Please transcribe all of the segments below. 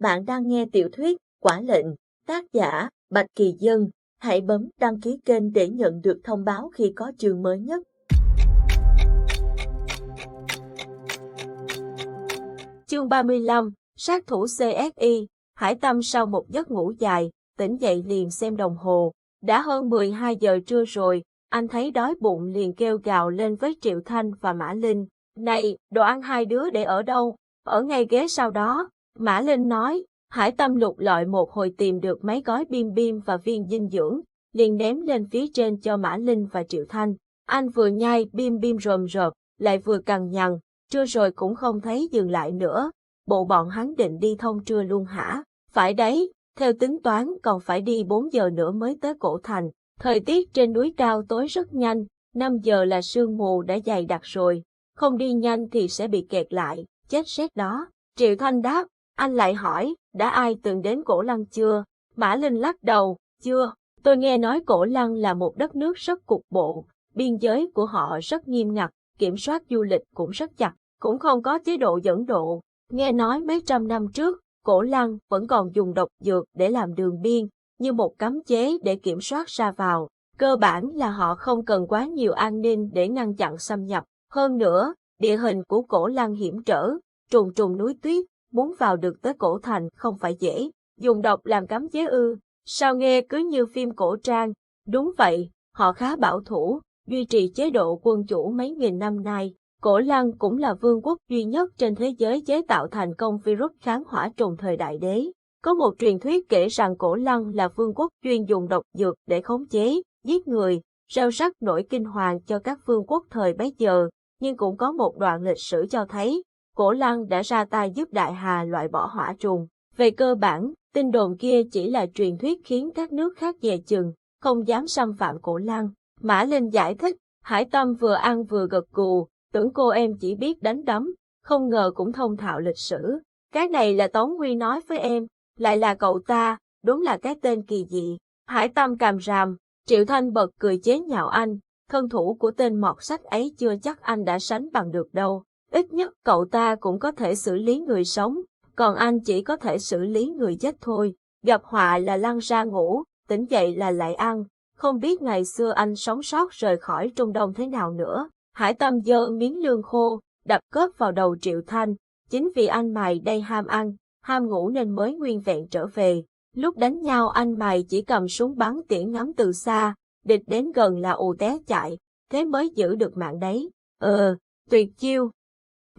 Bạn đang nghe tiểu thuyết Quả Lệnh, tác giả Bạch Kỳ Dân. Hãy bấm đăng ký kênh để nhận được thông báo khi có chương mới nhất. Chương 35, sát thủ CSI. Hải Tâm sau một giấc ngủ dài, tỉnh dậy liền xem đồng hồ. Đã hơn 12 giờ trưa rồi, anh thấy đói bụng liền kêu gào lên với Triệu Thanh và Mã Linh. Này, đồ ăn hai đứa để ở đâu? Ở ngay ghế sau đó. Mã Linh nói. Hải Tâm lục lọi một hồi tìm được mấy gói bim bim và viên dinh dưỡng, liền ném lên phía trên cho Mã Linh và Triệu Thanh. Anh vừa nhai bim bim rồm rợp, lại vừa cằn nhằn, trưa rồi cũng không thấy dừng lại nữa. Bộ bọn hắn định đi thông trưa luôn hả? Phải đấy, theo tính toán còn phải đi 4 giờ nữa mới tới Cổ Thành. Thời tiết trên núi cao tối rất nhanh, 5 giờ là sương mù đã dày đặc rồi. Không đi nhanh thì sẽ bị kẹt lại, chết rét đó. Triệu Thanh đáp. Anh lại hỏi, đã ai từng đến Cổ Lăng chưa? Mã Linh lắc đầu, chưa. Tôi nghe nói Cổ Lăng là một đất nước rất cục bộ, biên giới của họ rất nghiêm ngặt, kiểm soát du lịch cũng rất chặt, cũng không có chế độ dẫn độ. Nghe nói mấy trăm năm trước, Cổ Lăng vẫn còn dùng độc dược để làm đường biên, như một cấm chế để kiểm soát ra vào. Cơ bản là họ không cần quá nhiều an ninh để ngăn chặn xâm nhập. Hơn nữa, địa hình của Cổ Lăng hiểm trở, trùng trùng núi tuyết, muốn vào được tới Cổ Thành không phải dễ. Dùng độc làm cấm chế ư? Sao nghe cứ như phim cổ trang? Đúng vậy, họ khá bảo thủ, duy trì chế độ quân chủ mấy nghìn năm nay. Cổ Lăng cũng là vương quốc duy nhất trên thế giới chế tạo thành công virus kháng hỏa trùng thời Đại Đế. Có một truyền thuyết kể rằng Cổ Lăng là vương quốc chuyên dùng độc dược để khống chế, giết người, gieo rắc nỗi kinh hoàng cho các vương quốc thời bấy giờ. Nhưng cũng có một đoạn lịch sử cho thấy, Cổ Lăng đã ra tay giúp Đại Hà loại bỏ hỏa trùng. Về cơ bản, tin đồn kia chỉ là truyền thuyết khiến các nước khác dè chừng, không dám xâm phạm Cổ Lăng. Mã Linh giải thích, Hải Tâm vừa ăn vừa gật gù, tưởng cô em chỉ biết đánh đấm, không ngờ cũng thông thạo lịch sử. Cái này là Tống Huy nói với em, lại là cậu ta, đúng là cái tên kỳ dị. Hải Tâm càm ràm, Triệu Thanh bật cười chế nhạo anh, thân thủ của tên mọt sách ấy chưa chắc anh đã sánh bằng được đâu. Ít nhất cậu ta cũng có thể xử lý người sống, còn anh chỉ có thể xử lý người chết thôi. Gặp họa là lăn ra ngủ, tỉnh dậy là lại ăn. Không biết ngày xưa anh sống sót rời khỏi Trung Đông thế nào nữa. Hải Tâm giơ miếng lương khô, đập cớp vào đầu Triệu Thanh. Chính vì anh mày đây ham ăn, ham ngủ nên mới nguyên vẹn trở về. Lúc đánh nhau anh mày chỉ cầm súng bắn tỉa ngắm từ xa, địch đến gần là ù té chạy, thế mới giữ được mạng đấy. Tuyệt chiêu.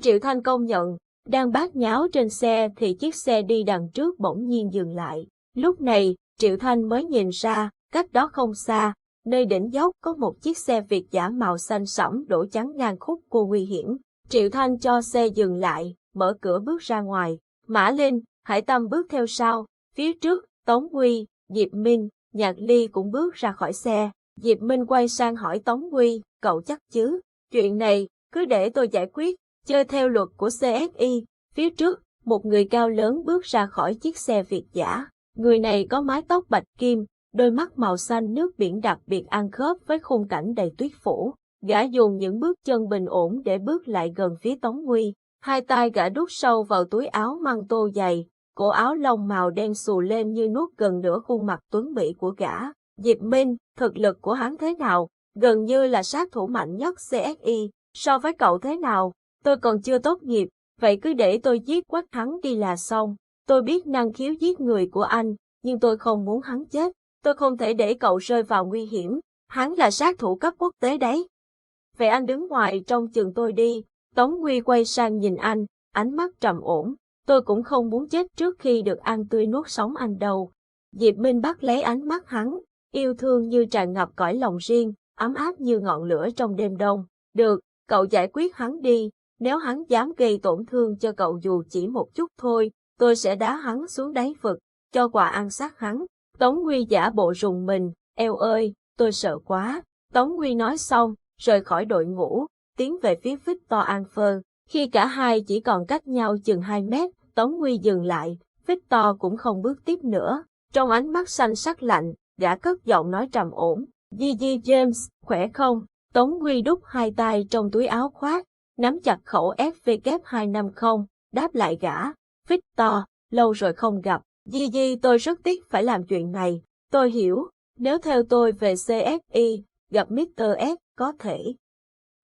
Triệu Thanh công nhận, đang bát nháo trên xe thì chiếc xe đi đằng trước bỗng nhiên dừng lại. Lúc này, Triệu Thanh mới nhìn ra, cách đó không xa, nơi đỉnh dốc có một chiếc xe Việt dã màu xanh sẫm đổ chắn ngang khúc cua nguy hiểm. Triệu Thanh cho xe dừng lại, mở cửa bước ra ngoài. Mã Linh, Hải Tâm bước theo sau, phía trước, Tống Huy, Diệp Minh, Nhạc Ly cũng bước ra khỏi xe. Diệp Minh quay sang hỏi Tống Huy, cậu chắc chứ? Chuyện này, cứ để tôi giải quyết. Chơi theo luật của CSI, phía trước, một người cao lớn bước ra khỏi chiếc xe Việt dã. Người này có mái tóc bạch kim, đôi mắt màu xanh nước biển đặc biệt ăn khớp với khung cảnh đầy tuyết phủ. Gã dùng những bước chân bình ổn để bước lại gần phía Tống Huy. Hai tay gã đút sâu vào túi áo măng tô dày, cổ áo lông màu đen xù lên như nuốt gần nửa khuôn mặt tuấn mỹ của gã. Diệp Minh, thực lực của hắn thế nào? Gần như là sát thủ mạnh nhất CSI. So với cậu thế nào? Tôi còn chưa tốt nghiệp, vậy cứ để tôi giết quách hắn đi là xong. Tôi biết năng khiếu giết người của anh, nhưng tôi không muốn hắn chết. Tôi không thể để cậu rơi vào nguy hiểm. Hắn là sát thủ cấp quốc tế đấy. Vậy anh đứng ngoài trông chừng tôi đi. Tống Huy quay sang nhìn anh, ánh mắt trầm ổn. Tôi cũng không muốn chết trước khi được ăn tươi nuốt sống anh đâu. Diệp Minh bắt lấy ánh mắt hắn, yêu thương như tràn ngập cõi lòng riêng, ấm áp như ngọn lửa trong đêm đông. Được, cậu giải quyết hắn đi. Nếu hắn dám gây tổn thương cho cậu dù chỉ một chút thôi, tôi sẽ đá hắn xuống đáy vực, cho quà ăn xác hắn. Tống Huy giả bộ rùng mình, eo ơi, tôi sợ quá. Tống Huy nói xong, rời khỏi đội ngũ, tiến về phía Victor Alpha. Khi cả hai chỉ còn cách nhau chừng 2 mét, Tống Huy dừng lại, Victor cũng không bước tiếp nữa. Trong ánh mắt xanh sắc lạnh, gã cất giọng nói trầm ổn. Gigi James, khỏe không? Tống Huy đút hai tay trong túi áo khoác, nắm chặt khẩu FW250, đáp lại gã. Victor, lâu rồi không gặp. Di Di, tôi rất tiếc phải làm chuyện này. Tôi hiểu, nếu theo tôi về CFI, gặp Mr. S, có thể.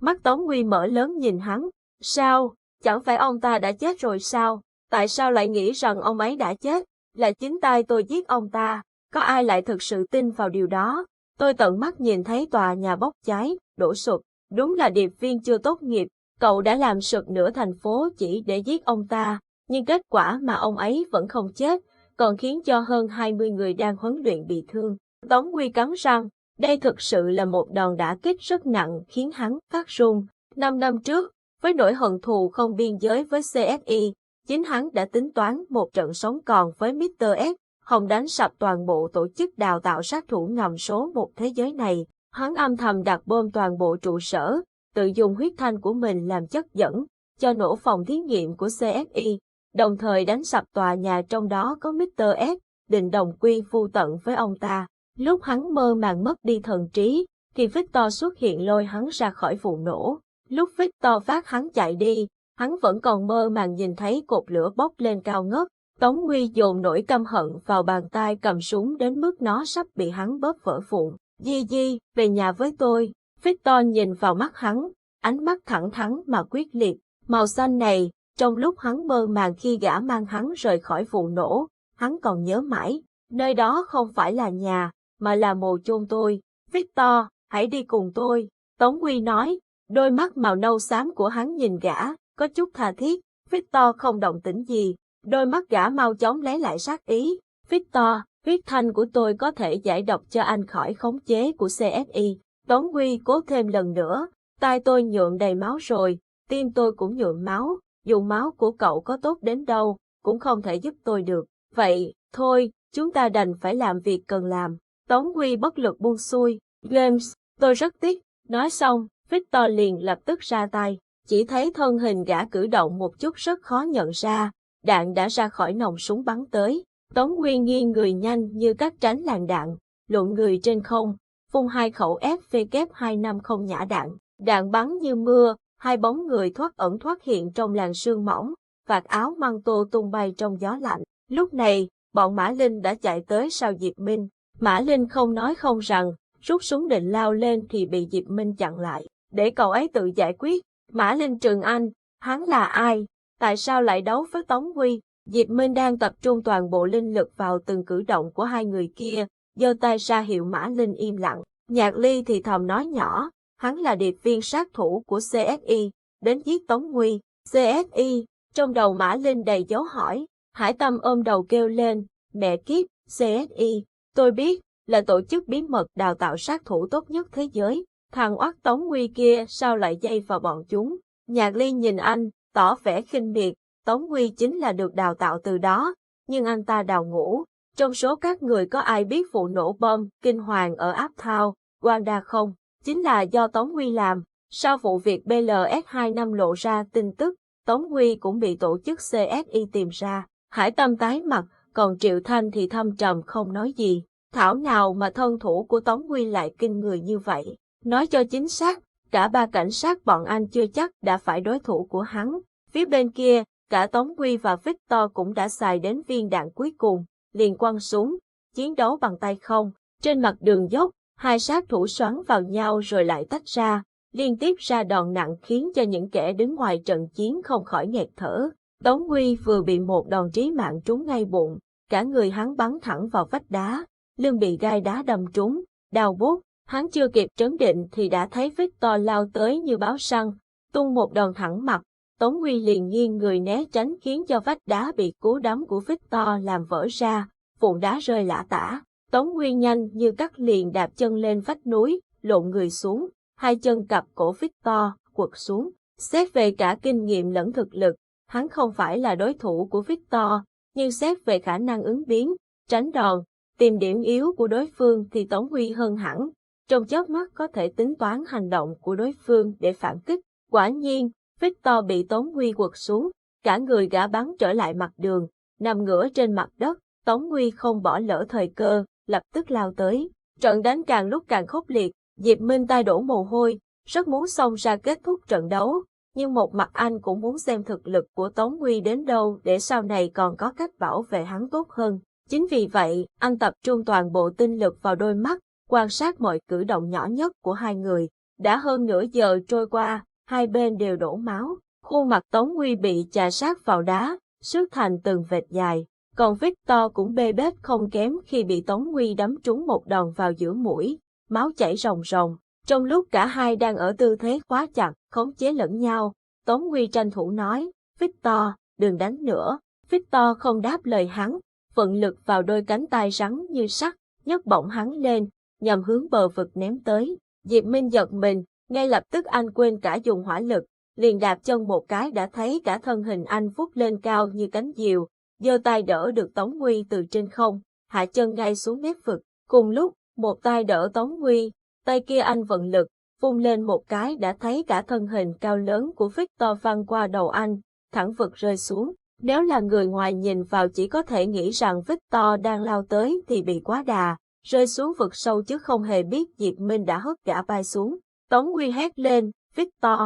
Mắt Tống Huy mở lớn nhìn hắn. Sao? Chẳng phải ông ta đã chết rồi sao? Tại sao lại nghĩ rằng ông ấy đã chết? Là chính tay tôi giết ông ta. Có ai lại thực sự tin vào điều đó? Tôi tận mắt nhìn thấy tòa nhà bốc cháy, đổ sụp. Đúng là điệp viên chưa tốt nghiệp. Cậu đã làm sụp nửa thành phố chỉ để giết ông ta. Nhưng kết quả mà ông ấy vẫn không chết, còn khiến cho hơn 20 người đang huấn luyện bị thương. Tống Huy cắn răng. Đây thực sự là một đòn đả kích rất nặng khiến hắn phát run. 5 năm trước, với nỗi hận thù không biên giới với CFI, chính hắn đã tính toán một trận sống còn với Mr. S, hòng đánh sập toàn bộ tổ chức đào tạo sát thủ ngầm số một thế giới này. Hắn âm thầm đặt bom toàn bộ trụ sở, tự dùng huyết thanh của mình làm chất dẫn, cho nổ phòng thí nghiệm của CFI, đồng thời đánh sập tòa nhà trong đó có Mr. S, định đồng quy vu tận với ông ta. Lúc hắn mơ màng mất đi thần trí, thì Victor xuất hiện lôi hắn ra khỏi vụ nổ. Lúc Victor vác hắn chạy đi, hắn vẫn còn mơ màng nhìn thấy cột lửa bốc lên cao ngất. Tống Huy dồn nỗi căm hận vào bàn tay cầm súng đến mức nó sắp bị hắn bóp vỡ vụn. Di Di, về nhà với tôi. Victor nhìn vào mắt hắn, ánh mắt thẳng thắn mà quyết liệt. Màu xanh này, trong lúc hắn mơ màng khi gã mang hắn rời khỏi vụ nổ, hắn còn nhớ mãi. Nơi đó không phải là nhà, mà là mồ chôn tôi. Victor, hãy đi cùng tôi. Tống Huy nói, đôi mắt màu nâu xám của hắn nhìn gã, có chút tha thiết. Victor không động tĩnh gì, đôi mắt gã mau chóng lấy lại sát ý. Victor, huyết thanh của tôi có thể giải độc cho anh khỏi khống chế của CFI. Tống Huy cố thêm lần nữa, tai tôi nhuộm đầy máu rồi, tim tôi cũng nhuộm máu, dù máu của cậu có tốt đến đâu, cũng không thể giúp tôi được. Vậy, thôi, chúng ta đành phải làm việc cần làm. Tống Huy bất lực buông xuôi. James, tôi rất tiếc. Nói xong, Victor liền lập tức ra tay. Chỉ thấy thân hình gã cử động một chút rất khó nhận ra. Đạn đã ra khỏi nòng súng bắn tới. Tống Huy nghiêng người nhanh như cắt tránh làn đạn, lộn người trên không, phun 2 khẩu FV250 nhả đạn. Đạn bắn như mưa, 2 bóng người thoát ẩn thoát hiện trong làn sương mỏng, vạt áo măng tô tung bay trong gió lạnh. Lúc này, bọn Mã Linh đã chạy tới sau Diệp Minh. Mã Linh không nói không rằng, rút súng định lao lên thì bị Diệp Minh chặn lại. Để cậu ấy tự giải quyết. Mã Linh trừng anh, hắn là ai? Tại sao lại đấu với Tống Huy? Diệp Minh đang tập trung toàn bộ linh lực vào từng cử động của hai người kia, giơ tay ra hiệu Mã Linh im lặng. Nhạc Ly thì thầm nói nhỏ, hắn là điệp viên sát thủ của CSI, đến giết Tống Huy. CSI, trong đầu Mã Linh đầy dấu hỏi. Hải Tâm ôm đầu kêu lên, mẹ kiếp, CSI, tôi biết, là tổ chức bí mật đào tạo sát thủ tốt nhất thế giới. Thằng oắt Tống Huy kia sao lại dây vào bọn chúng? Nhạc Ly nhìn anh, tỏ vẻ khinh miệt. Tống Huy chính là được đào tạo từ đó, nhưng anh ta đào ngũ. Trong số các người có ai biết vụ nổ bom kinh hoàng ở Uptown, Wanda không? Chính là do Tống Huy làm. Sau vụ việc BLS25 lộ ra tin tức, Tống Huy cũng bị tổ chức CSI tìm ra. Hải Tâm tái mặt, còn Triệu Thanh thì thâm trầm không nói gì. Thảo nào mà thân thủ của Tống Huy lại kinh người như vậy. Nói cho chính xác, cả 3 cảnh sát bọn anh chưa chắc đã phải đối thủ của hắn. Phía bên kia, cả Tống Huy và Victor cũng đã xài đến viên đạn cuối cùng, liền quăng súng, chiến đấu bằng tay không. Trên mặt đường dốc, 2 sát thủ xoắn vào nhau rồi lại tách ra, liên tiếp ra đòn nặng khiến cho những kẻ đứng ngoài trận chiến không khỏi nghẹt thở. Tống Huy vừa bị một đòn chí mạng trúng ngay bụng, cả người hắn bắn thẳng vào vách đá, lưng bị gai đá đâm trúng, đau buốt. Hắn chưa kịp trấn định thì đã thấy Victor lao tới như báo săn, tung một đòn thẳng mặt. Tống Huy liền nghiêng người né tránh khiến cho vách đá bị cú đấm của Victor làm vỡ ra, vụn đá rơi lả tả. Tống Huy nhanh như cắt liền đạp chân lên vách núi, lộn người xuống, 2 chân cặp cổ Victor, quật xuống. Xét về cả kinh nghiệm lẫn thực lực, hắn không phải là đối thủ của Victor, nhưng xét về khả năng ứng biến, tránh đòn, tìm điểm yếu của đối phương thì Tống Huy hơn hẳn. Trong chớp mắt có thể tính toán hành động của đối phương để phản kích. Quả nhiên, Victor bị Tống Huy quật xuống, cả người gã bắn trở lại mặt đường, nằm ngửa trên mặt đất. Tống Huy không bỏ lỡ thời cơ, lập tức lao tới. Trận đánh càng lúc càng khốc liệt, Diệp Minh tay đổ mồ hôi, rất muốn xông ra kết thúc trận đấu, nhưng một mặt anh cũng muốn xem thực lực của Tống Nguy đến đâu để sau này còn có cách bảo vệ hắn tốt hơn. Chính vì vậy, anh tập trung toàn bộ tinh lực vào đôi mắt, quan sát mọi cử động nhỏ nhất của hai người. Đã hơn nửa giờ trôi qua, hai bên đều đổ máu, khuôn mặt Tống Nguy bị chà sát vào đá, xước thành từng vệt dài. Còn Victor cũng bê bết không kém khi bị Tống Nguy đấm trúng một đòn vào giữa mũi, máu chảy ròng ròng. Trong lúc cả hai đang ở tư thế khóa chặt, khống chế lẫn nhau, Tống Nguy tranh thủ nói, Victor, đừng đánh nữa. Victor không đáp lời hắn, vận lực vào đôi cánh tay rắn như sắt, nhấc bổng hắn lên, nhằm hướng bờ vực ném tới. Diệp Minh giật mình, ngay lập tức anh quên cả dùng hỏa lực, liền đạp chân một cái đã thấy cả thân hình anh vút lên cao như cánh diều, giơ tay đỡ được Tống Nguy từ trên không, hạ chân ngay xuống mép vực. Cùng lúc, một tay đỡ Tống Nguy, tay kia anh vận lực, vung lên một cái đã thấy cả thân hình cao lớn của Victor văng qua đầu anh, thẳng vực rơi xuống. Nếu là người ngoài nhìn vào chỉ có thể nghĩ rằng Victor đang lao tới thì bị quá đà, rơi xuống vực sâu chứ không hề biết Diệp Minh đã hất gã bay xuống. Tống Nguy hét lên, Victor,